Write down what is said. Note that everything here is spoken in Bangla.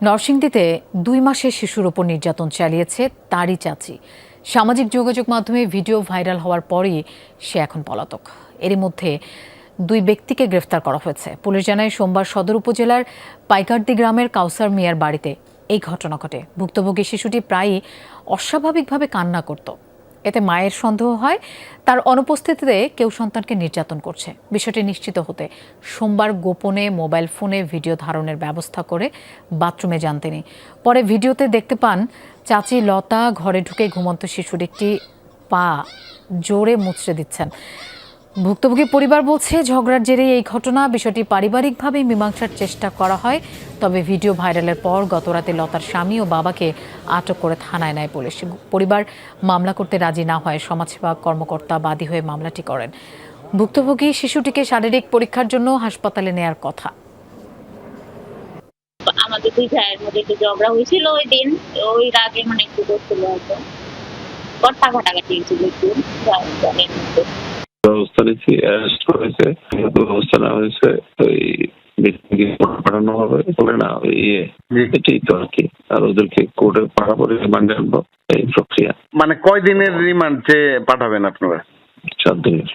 নরসিংদীতে ২ মাসের শিশুর ওপর নির্যাতন চালিয়েছে তারই চাচি। সামাজিক যোগাযোগ মাধ্যমে ভিডিও ভাইরাল হওয়ার পরই সে এখন পলাতক। এরই মধ্যে ২ ব্যক্তিকে গ্রেফতার করা হয়েছে। পুলিশ জানায় সোমবার সদর উপজেলার পাইকারদি গ্রামের কাউসার মিয়ার বাড়িতে এই ঘটনা ঘটে। ভুক্তভোগী শিশুটি প্রায়ই অস্বাভাবিকভাবে কান্না করত। এতে মায়ের সন্দেহ হয় তার অনুপস্থিতিতে কেউ সন্তানকে নির্যাতন করছে। বিষয়টি নিশ্চিত হতে সোমবার গোপনে মোবাইল ফোনে ভিডিও ধারণের ব্যবস্থা করে বাথরুমে যান তিনি। পরে ভিডিওতে দেখতে পান চাচি লতা ঘরে ঢুকে ঘুমন্ত শিশুর একটি পা জোরে মুচড়ে দিচ্ছেন। ভুক্তভোগী পরিবার বলছে ঝগড়ার জেরে এই ঘটনা। বিষয়টি পারিবারিকভাবেই মীমাংসার চেষ্টা করা হয়। তবে ভিডিও ভাইরালের পর গতরাতে লতার স্বামী ও বাবাকে আটক করে থানায় নেয় পুলিশ। পরিবার মামলা করতে রাজি না হয় সমাজসেবা কর্মকর্তা বাদী হয়ে মামলাটি করেন। ভুক্তভোগী শিশুটিকে শারীরিক পরীক্ষার জন্য হাসপাতালে নেয়ার কথা। আমাদের দুই ভাইয়ের মধ্যে একটু ঝগড়া হয়েছিল ওই দিন, ওই রাগে মানে একটু করছিল হয়তো, কথা কাটাকাটি হয়েছিল একটু ব্যবস্থা নিচ্ছি, অ্যারেস্ট করেছে, ব্যবস্থা নেওয়া হয়েছে, ওই ব্যক্তিকে পাঠানো হবে বলে না, ওই এটাই তো আর কি। আর ওদেরকে কোর্টে পাঠাবো, রিমান্ডে আনবো, এই প্রক্রিয়া। মানে কয় দিনের রিমান্ড চেয়ে পাঠাবেন আপনারা? 7 দিনের।